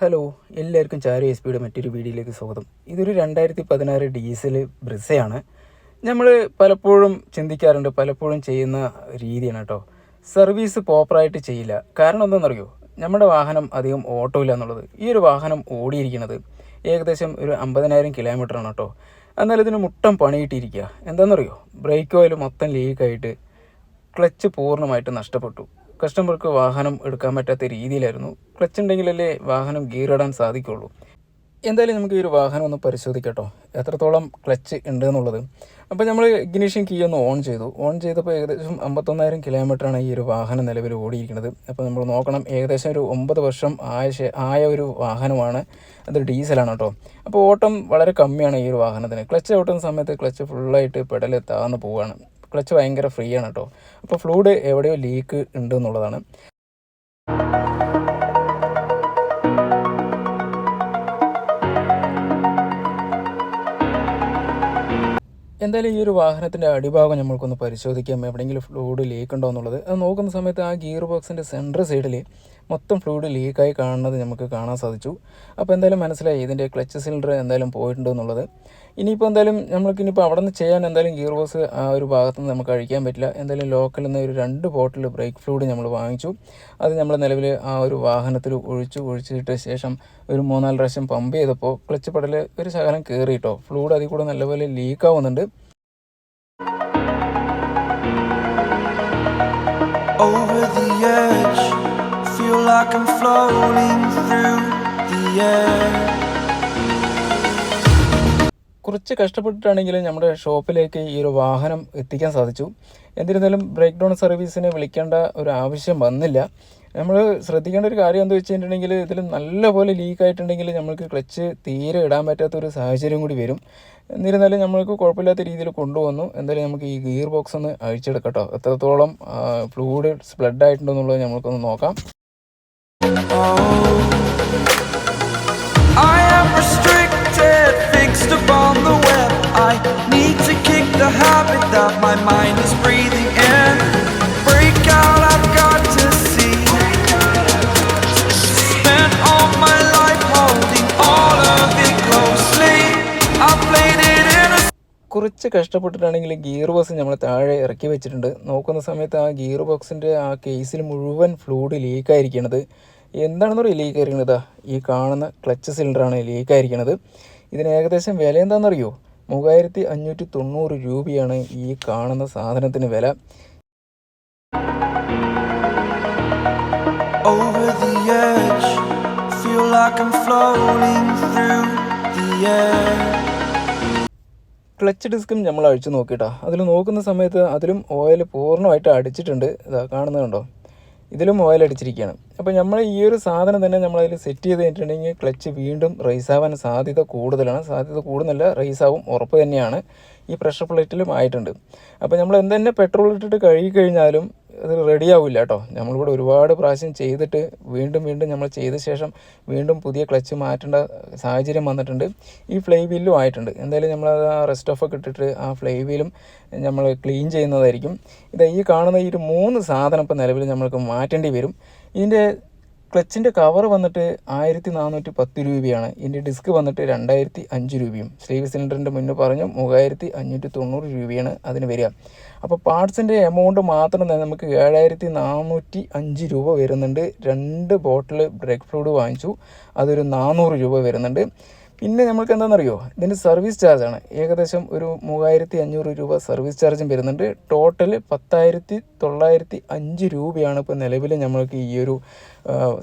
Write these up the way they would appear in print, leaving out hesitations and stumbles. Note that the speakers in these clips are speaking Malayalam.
ഹലോ, എല്ലാവർക്കും ചാരു എസ് പിയുടെ മറ്റൊരു വീഡിയോയിലേക്ക് സ്വാഗതം. ഇതൊരു 2016 ഡീസൽ ബ്രിസയാണ്. നമ്മൾ പലപ്പോഴും ചിന്തിക്കാറുണ്ട്, പലപ്പോഴും ചെയ്യുന്ന രീതിയാണ് കേട്ടോ. സർവീസ് പ്രോപ്പറായിട്ട് ചെയ്യില്ല. കാരണം എന്താണെന്നറിയോ? നമ്മുടെ വാഹനം അധികം ഓട്ടോ ഇല്ല എന്നുള്ളത്. ഈ ഒരു വാഹനം ഓടിയിരിക്കുന്നത് ഏകദേശം ഒരു 50,000 കിലോമീറ്ററാണ് കേട്ടോ. എന്നാൽ ഇതിന് മുട്ടം പണിയിട്ടിരിക്കുക. എന്താണെന്നറിയോ? ബ്രേക്ക് ഓയിൽ മൊത്തം ലീക്കായിട്ട് ക്ലച്ച് പൂർണ്ണമായിട്ട് നഷ്ടപ്പെട്ടു. കസ്റ്റമർക്ക് വാഹനം എടുക്കാൻ പറ്റാത്ത രീതിയിലായിരുന്നു. ക്ലച്ച് ഉണ്ടെങ്കിലല്ലേ വാഹനം ഗിയർ ഇടാൻ സാധിക്കുള്ളൂ. എന്തായാലും നമുക്ക് ഈ ഒരു വാഹനം ഒന്ന് പരിശോധിക്കട്ടോ, എത്രത്തോളം ക്ലച്ച് ഉണ്ട് എന്നുള്ളത്. അപ്പോൾ നമ്മൾ ഇഗ്നിഷൻ കീ ഒന്ന് ഓൺ ചെയ്തപ്പോൾ ഏകദേശം 51,000 കിലോമീറ്ററാണ് ഈ ഒരു വാഹനം നിലവിൽ ഓടിയിരിക്കുന്നത്. അപ്പോൾ നമ്മൾ നോക്കണം, ഏകദേശം ഒരു 9 വർഷം ആയ ഒരു വാഹനമാണ്. അത് ഡീസലാണ് കേട്ടോ. അപ്പോൾ ഓട്ടം വളരെ കമ്മിയാണ് ഈ ഒരു വാഹനത്തിന്. ക്ലച്ച് ഓട്ടുന്ന സമയത്ത് ക്ലച്ച് ഫുള്ളായിട്ട് പെടൽ താഴ്ന്നു പോവുകയാണ്. ക്ലച്ച് ഭയങ്കര ഫ്രീ ആണ് കേട്ടോ. അപ്പോൾ ഫ്ലൂയിഡ് എവിടെയോ ലീക്ക് ഉണ്ട് എന്നുള്ളതാണ്. എന്തായാലും ഈ ഒരു വാഹനത്തിൻ്റെ അടിഭാഗം നമ്മൾക്കൊന്ന് പരിശോധിക്കാം, എവിടെയെങ്കിലും ഫ്ലൂയിഡ് ലീക്ക് ഉണ്ടോ എന്നുള്ളത്. അത് നോക്കുന്ന സമയത്ത് ആ ഗിയർ ബോക്സിൻ്റെ സെൻറ്റർ സൈഡിൽ മൊത്തം ഫ്ലൂയിഡ് ലീക്കായി കാണുന്നത് നമുക്ക് കാണാൻ സാധിച്ചു. അപ്പോൾ എന്തായാലും മനസ്സിലായി ഇതിൻ്റെ ക്ലച്ച് സിലിണ്ടർ എന്തായാലും പോയിട്ടുണ്ട് എന്നുള്ളത്. ഇനിയിപ്പോൾ എന്തായാലും നമ്മൾക്കിനിപ്പോൾ അവിടെ നിന്ന് ചെയ്യാൻ എന്തായാലും ഗിയർ ബോക്സ് ആ ഒരു ഭാഗത്ത് നിന്ന് നമുക്ക് അഴിക്കാൻ പറ്റില്ല. എന്തായാലും ലോക്കലിൽ നിന്ന് ഒരു 2 ബോട്ടിൽ ബ്രേക്ക് ഫ്ലൂയിഡ് നമ്മൾ വാങ്ങിച്ചു. അത് നമ്മൾ നിലവിൽ ആ ഒരു വാഹനത്തിൽ ഒഴിച്ചിട്ട് ശേഷം ഒരു 3-4 പ്രാവശ്യം പമ്പ് ചെയ്തപ്പോൾ ക്ലച്ച് പെടൽ ഒരു ശകലം കയറിയിട്ടോ. ഫ്ലൂയിഡ് അതിൽ കൂടെ നല്ലപോലെ ലീക്കാവുന്നുണ്ട്. Over the edge, feel like I'm floating through the air. കുറച്ച് കഷ്ടപ്പെട്ടിട്ടാണെങ്കിലും നമ്മുടെ ഷോപ്പിലേക്ക് ഈ ഒരു വാഹനം എത്തിക്കാൻ സാധിച്ചു. എന്നിരുന്നാലും ബ്രേക്ക് ഡൗൺ സർവീസിനെ വിളിക്കേണ്ട ഒരു ആവശ്യം വന്നില്ല. നമ്മൾ ശ്രദ്ധിക്കേണ്ട ഒരു കാര്യം എന്താ വെച്ച് കഴിഞ്ഞിട്ടുണ്ടെങ്കിൽ, ഇതിൽ നല്ലപോലെ ലീക്കായിട്ടുണ്ടെങ്കിൽ നമ്മൾക്ക് ക്ലച്ച് തീരെ ഇടാൻ പറ്റാത്തൊരു സാഹചര്യം കൂടി വരും. എന്നിരുന്നാലും നമ്മൾക്ക് കുഴപ്പമില്ലാത്ത രീതിയിൽ കൊണ്ടുവന്നു. എന്തായാലും നമുക്ക് ഈ ഗിയർ ബോക്സ് ഒന്ന് അഴിച്ചെടുക്കട്ടോ, എത്രത്തോളം ഫ്ലൂയിഡ് സ്പ്രെഡ് ആയിട്ടുണ്ടോ എന്നുള്ളത് നമ്മൾക്കൊന്ന് നോക്കാം. Fixed upon the web, I need to kick the habit that my mind is breathing in. Break out, I've got to see. Spent all my life holding all of it closely. I played it in a കുറച്ച് കഷ്ടപ്പെട്ടിട്ടാണെങ്കിൽ ഗിയർ ബോക്സ് നമ്മൾ താഴെ ഇറക്കി വെച്ചിട്ടുണ്ട്. നോക്കുന്ന സമയത്ത് ആ ഗിയർ ബോക്സിൻ്റെ ആ കേസിൽ മുഴുവൻ ഫ്ലൂയിഡ് ലീക്കായിരിക്കണത്. എന്താണെന്ന് പറയുക ലീക്കായിരിക്കണത്? ഈ കാണുന്ന ക്ലച്ച് സിലിണ്ടറാണ് ലീക്കായിരിക്കണത്. ഇതിന് ഏകദേശം വില എന്താണെന്നറിയോ? 3,590 രൂപയാണ് ഈ കാണുന്ന സാധനത്തിന് വില. Over the edge, feel like I'm floating through the air. Clutch ഡിസ്കും നമ്മൾ അഴിച്ചു നോക്കിയിട്ടാ. അതിൽ നോക്കുന്ന സമയത്ത് അതിലും ഓയിൽ പൂർണ്ണമായിട്ട് അടിച്ചിട്ടുണ്ട്. ഇതാ കാണുന്നത് കണ്ടോ? ഇതിലും ഓയിൽ അടിച്ചിരിക്കുകയാണ്. അപ്പോൾ നമ്മൾ ഈ ഒരു സാധനം തന്നെ നമ്മളതിൽ സെറ്റ് ചെയ്ത് കഴിഞ്ഞിട്ടുണ്ടെങ്കിൽ ക്ലച്ച് വീണ്ടും റൈസ് ആവാൻ സാധ്യത കൂടുതലാണ്. സാധ്യത കൂടുന്നില്ല, റൈസ് ആവും ഉറപ്പ് തന്നെയാണ്. ഈ പ്രഷർ പ്ലേറ്റിലും ആയിട്ടുണ്ട്. അപ്പോൾ നമ്മൾ എന്തെന്നെ പെട്രോൾ ഇട്ടിട്ട് കഴുകിക്കഴിഞ്ഞാലും അത് റെഡി ആവില്ല കേട്ടോ. നമ്മളിവിടെ ഒരുപാട് പ്രാവശ്യം ചെയ്തിട്ട് വീണ്ടും നമ്മൾ ചെയ്ത ശേഷം വീണ്ടും പുതിയ ക്ലച്ച് മാറ്റേണ്ട സാഹചര്യം വന്നിട്ടുണ്ട്. ഈ ഫ്ലൈ വീലും ആയിട്ടുണ്ട്. എന്തായാലും നമ്മളത് ആ റെസ്റ്റ് ഓഫൊക്കെ ഇട്ടിട്ട് ആ ഫ്ലൈ വീലും നമ്മൾ ക്ലീൻ ചെയ്യുന്നതായിരിക്കും. ഈ കാണുന്ന ഈ ഒരു 3 സാധനം ഇപ്പോൾ നിലവിൽ നമ്മൾക്ക് മാറ്റേണ്ടി വരും. ഇതിൻ്റെ ക്ലച്ചിൻ്റെ കവർ വന്നിട്ട് 1,410 രൂപയാണ്. ഇതിൻ്റെ ഡിസ്ക് വന്നിട്ട് 2,005 രൂപയും. സ്ലീവ് സിലിണ്ടറിൻ്റെ മുന്നേ പറഞ്ഞു 3,590 രൂപയാണ് അതിന് വരിക. അപ്പോൾ പാർട്സിൻ്റെ എമൗണ്ട് മാത്രം തന്നെ നമുക്ക് 7,405 രൂപ വരുന്നുണ്ട്. 2 ബോട്ടിൽ ബ്രേക്ക് ഫ്ലൂയിഡ് വാങ്ങിച്ചു, അതൊരു 400 രൂപ വരുന്നുണ്ട്. പിന്നെ നമുക്ക് എന്താണെന്നറിയോ? ഇതിൻ്റെ സർവീസ് ചാർജാണ്. ഏകദേശം ഒരു 3,500 രൂപ സർവീസ് ചാർജും വരുന്നുണ്ട്. ടോട്ടൽ 10,905 രൂപയാണ് ഇപ്പോൾ നിലവിൽ നമ്മൾക്ക് ഈ ഒരു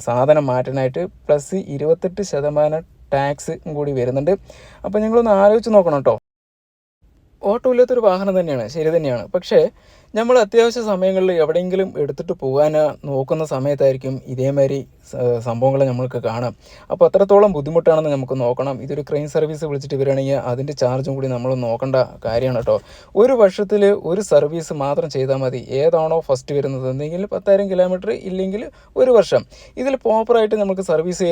സാധനം മാറ്റാനായിട്ട്. പ്ലസ് 28% ടാക്സ് കൂടി വരുന്നുണ്ട്. അപ്പോൾ ഞങ്ങളൊന്ന് ആലോചിച്ച് നോക്കണം കേട്ടോ. ഓട്ടോ ഇല്ലാത്തൊരു വാഹനം തന്നെയാണ്, ശരി തന്നെയാണ്. പക്ഷേ നമ്മൾ അത്യാവശ്യ സമയങ്ങളിൽ എവിടെയെങ്കിലും എടുത്തിട്ട് പോകാൻ നോക്കുന്ന സമയത്തായിരിക്കും ഇതേമാതിരി സംഭവങ്ങൾ നമ്മൾക്ക് കാണാം. അപ്പോൾ അത്രത്തോളം ബുദ്ധിമുട്ടാണെന്ന് നമുക്ക് നോക്കണം. ഇതൊരു ക്രെയിൻ സർവീസ് വിളിച്ചിട്ട് വരികയാണെങ്കിൽ അതിൻ്റെ ചാർജും കൂടി നമ്മൾ നോക്കേണ്ട കാര്യമാണ് കേട്ടോ. ഒരു വർഷത്തിൽ ഒരു സർവീസ് മാത്രം ചെയ്താൽ മതി. ഏതാണോ ഫസ്റ്റ് വരുന്നത്, എന്തെങ്കിലും 10,000 കിലോമീറ്റർ ഇല്ലെങ്കിൽ 1 വർഷം. ഇതിൽ പ്രോപ്പറായിട്ട് നമുക്ക് സർവീസ്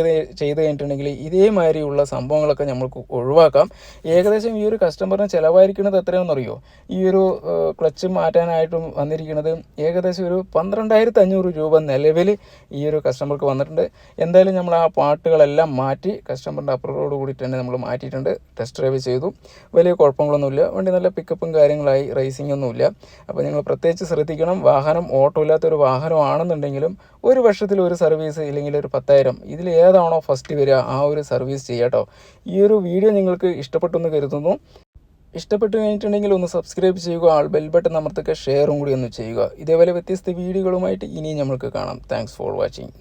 ചെയ്ത് കഴിഞ്ഞിട്ടുണ്ടെങ്കിൽ ഇതേമാതിരിയുള്ള സംഭവങ്ങളൊക്കെ നമുക്ക് ഒഴിവാക്കാം. ഏകദേശം ഈ ഒരു കസ്റ്റമറിന് ചിലവായിരിക്കുന്നത് എത്രയാണെന്നറിയോ? ഈ ഒരു ക്ലച്ച് മാറ്റാനായിട്ട് വന്നിട്ടും വന്നിരിക്കുന്നത് ഏകദേശം ഒരു 12,500 രൂപ നിലവിൽ ഈ ഒരു കസ്റ്റമർക്ക് വന്നിട്ടുണ്ട്. എന്തായാലും നമ്മൾ ആ പാട്ടുകളെല്ലാം മാറ്റി കസ്റ്റമറിൻ്റെ അപ്രൂവലോട് കൂടിയിട്ട് തന്നെ നമ്മൾ മാറ്റിയിട്ടുണ്ട്. ടെസ്റ്റ് ഡ്രൈവ് ചെയ്തു, വലിയ കുഴപ്പങ്ങളൊന്നുമില്ല. വണ്ടി നല്ല പിക്കപ്പും കാര്യങ്ങളായി, റേസിംഗ് ഒന്നുമില്ല. അപ്പോൾ നിങ്ങൾ പ്രത്യേകിച്ച് ശ്രദ്ധിക്കണം. വാഹനം ഓട്ടോ ഇല്ലാത്തൊരു വാഹനമാണെന്നുണ്ടെങ്കിലും ഒരു വർഷത്തിൽ ഒരു സർവീസ് ഇല്ലെങ്കിൽ ഒരു 10,000 ഇതിൽ ഏതാണോ ഫസ്റ്റ് വരിക ആ ഒരു സർവീസ് ചെയ്യാട്ടോ. ഈ ഒരു വീഡിയോ നിങ്ങൾക്ക് ഇഷ്ടപ്പെട്ടു എന്ന് കരുതുന്നു. ഇഷ്ടപ്പെട്ടു കഴിഞ്ഞിട്ടുണ്ടെങ്കിൽ ഒന്ന് സബ്സ്ക്രൈബ് ചെയ്യുക, ബെൽ ബട്ടൺ അമർത്തുക, ഷെയറും കൂടി ഒന്ന് ചെയ്യുക. ഇതേപോലെ വ്യത്യസ്ത വീഡിയോകളുമായിട്ട് ഇനിയും നമ്മൾക്ക് കാണാം. Thanks for watching.